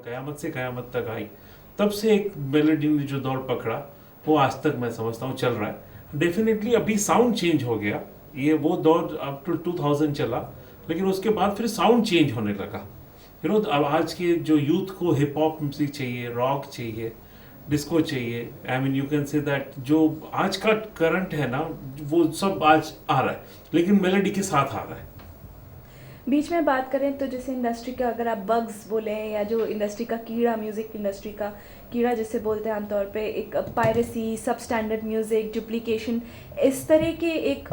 क़यामत से क़यामत तक आई, तब से एक मेलोडी ने जो दौर पकड़ा वो आज तक मैं समझता हूँ चल रहा है। डेफिनेटली अभी साउंड चेंज हो गया, ये वो दौर अप टू 2000 चला, लेकिन उसके बाद फिर साउंड चेंज होने लगा। अब आज के जो यूथ को हिप हॉप म्यूजिक चाहिए, रॉक चाहिए, डिस्को चाहिए, I mean you can say that जो आज का करंट है ना वो सब आज आ रहा है, लेकिन मेलोडी के साथ आ रहा है। बीच में बात करें तो जैसे इंडस्ट्री का अगर आप बग्स बोलें या जो इंडस्ट्री का कीड़ा, म्यूज़िक इंडस्ट्री का कीड़ा जिसे बोलते हैं आमतौर पे, एक पायरेसी, सब स्टैंडर्ड म्यूज़िक, डुप्लीकेशन, इस तरह के एक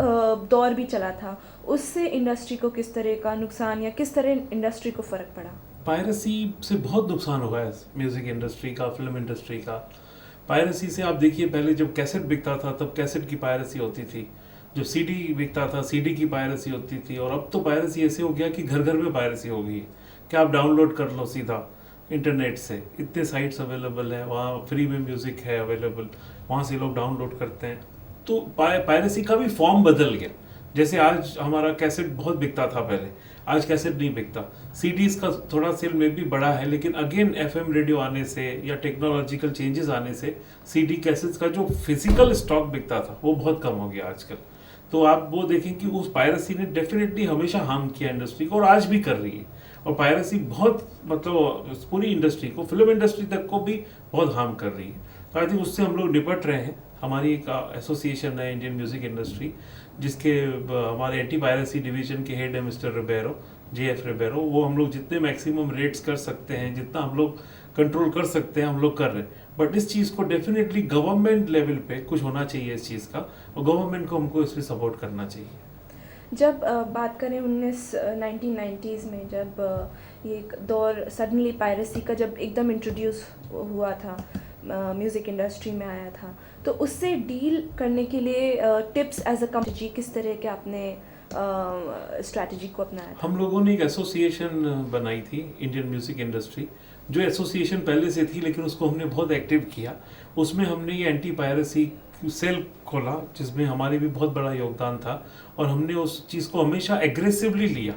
दौर भी चला था। उससे इंडस्ट्री को किस तरह का नुकसान या किस तरह इंडस्ट्री को फ़र्क पड़ा? पायरेसी से बहुत नुकसान हुआ है म्यूज़िक इंडस्ट्री का, फिल्म इंडस्ट्री का। पायरेसी से आप देखिए, पहले जब कैसेट बिकता था तब कैसेट की पायरेसी होती थी, जब सीडी बिकता था सीडी की पायरेसी होती थी, और अब तो पायरेसी ऐसे हो गया कि घर घर में पायरेसी हो गई है कि आप डाउनलोड कर लो सीधा इंटरनेट से। इतने साइट्स अवेलेबल है, वहाँ फ्री में म्यूज़िक है अवेलेबल, वहाँ से लोग डाउनलोड करते हैं। तो पायरेसी का भी फॉर्म बदल गया। जैसे आज हमारा कैसेट बहुत बिकता था पहले, आज कैसेट नहीं बिकता। सीडीज़ का थोड़ा सेल में भी बढ़ा है, लेकिन अगेन एफएम रेडियो आने से या टेक्नोलॉजिकल चेंजेस आने से सीडी कैसेट्स का जो फिजिकल स्टॉक बिकता था वो बहुत कम हो गया आजकल। तो आप वो देखें कि उस पायरेसी ने डेफिनेटली हमेशा हार्म किया इंडस्ट्री को, और आज भी कर रही है। और पायरेसी बहुत मतलब पूरी इंडस्ट्री को, फिल्म इंडस्ट्री तक को भी बहुत हार्म कर रही है। तो आई थिंक उससे हम लोग निपट रहे हैं। हमारी एक एसोसिएशन है इंडियन म्यूजिक इंडस्ट्री, जिसके हमारे एंटी पायरेसी डिवीजन के हेड है मिस्टर रिबेरो, JF रिबेरो। वो हम लोग जितने मैक्सिमम रेट्स कर सकते हैं, जितना हम लोग कंट्रोल कर सकते हैं, हम लोग कर रहे हैं। बट इस चीज़ को डेफिनेटली गवर्नमेंट लेवल पे कुछ होना चाहिए इस चीज़ का, और गवर्नमेंट को हमको इस पर सपोर्ट करना चाहिए। जब बात करें 1990s में, जब ये एक दौर सडनली पायरेसी का जब एकदम इंट्रोड्यूस हुआ था, म्यूज़िक इंडस्ट्री में आया था, तो उससे डील करने के लिए टिप्स एज अ कंपनी किस तरह के आपने स्ट्रैटेजी को अपनाया था? हम लोगों ने एक एसोसिएशन बनाई थी इंडियन म्यूजिक इंडस्ट्री, जो एसोसिएशन पहले से थी लेकिन उसको हमने बहुत एक्टिव किया। उसमें हमने ये एंटी पायरेसी सेल खोला, जिसमें हमारे भी बहुत बड़ा योगदान था, और हमने उस चीज़ को हमेशा एग्रेसिवली लिया,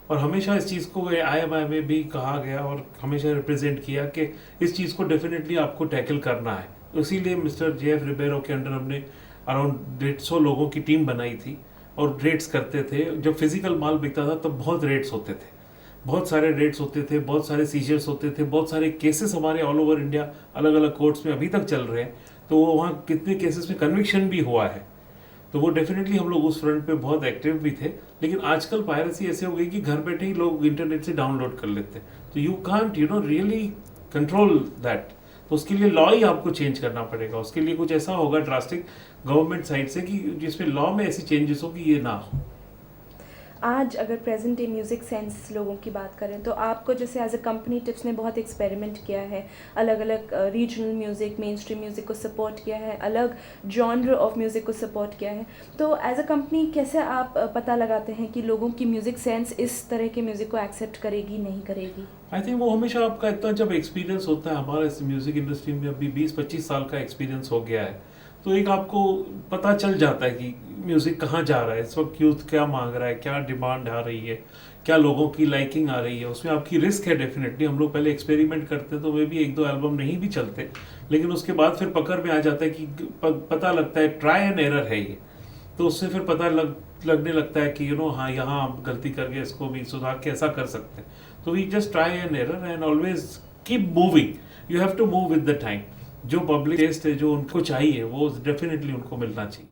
और हमेशा इस चीज़ को IMI में भी कहा गया और हमेशा रिप्रेजेंट किया कि इस चीज़ को डेफिनेटली आपको टैकल करना है। तो इसीलिए मिस्टर JF रिबेरो के अंडर हमने अराउंड 150 लोगों की टीम बनाई थी, और रेट्स करते थे। जब फिजिकल माल बिकता था तब बहुत रेट्स होते थे, बहुत सारे रेट्स होते थे, बहुत सारे सीजर्स होते थे, बहुत सारे केसेस हमारे ऑल ओवर इंडिया अलग अलग कोर्ट्स में अभी तक चल रहे हैं। तो वहाँ कितने केसेस में कन्विक्शन भी हुआ है। तो वो डेफिनेटली हम लोग उस फ्रंट पे बहुत एक्टिव भी थे। लेकिन आजकल पायरेसी ऐसे हो गई कि घर बैठे ही लोग इंटरनेट से डाउनलोड कर लेते हैं, तो you can't really control that. तो उसके लिए लॉ ही आपको चेंज करना पड़ेगा। उसके लिए कुछ ऐसा होगा ड्रास्टिक गवर्नमेंट साइड से कि जिसमें लॉ में ऐसी चेंजेस हो कि ये ना हो। आज अगर प्रेजेंट डे म्यूज़िक सेंस लोगों की बात करें तो आपको जैसे एज अ कंपनी टिप्स ने बहुत एक्सपेरिमेंट किया है, अलग अलग regional music, main stream music को सपोर्ट किया है, अलग जॉनर ऑफ म्यूज़िक को सपोर्ट किया है। तो एज अ कंपनी कैसे आप पता लगाते हैं कि लोगों की म्यूज़िक सेंस इस तरह के म्यूज़िक को एक्सेप्ट करेगी, नहीं करेगी? आई थिंक वो हमेशा आपका इतना जब एक्सपीरियंस होता है, हमारा इस म्यूज़िक इंडस्ट्री में अभी 20-25 साल का एक्सपीरियंस हो गया है, तो एक आपको पता चल जाता है कि म्यूज़िक कहाँ जा रहा है, इस वक्त यूथ क्या मांग रहा है, क्या डिमांड आ रही है, क्या लोगों की लाइकिंग आ रही है। उसमें आपकी रिस्क है डेफिनेटली। हम लोग पहले एक्सपेरिमेंट करते हैं तो वे भी 1-2 एल्बम नहीं भी चलते, लेकिन उसके बाद फिर पकड़ में आ जाता है कि पता लगता है ट्राई एंड एरर है ये। तो उससे फिर पता लगने लगता है कि हाँ, यहाँ आप गलती करके इसको भी सुधार के ऐसा कर सकते हैं। तो we just try and error and always keep moving. You have to move with the time. जो पब्लिक टेस्ट है, जो उनको चाहिए, वो डेफिनेटली उनको मिलना चाहिए।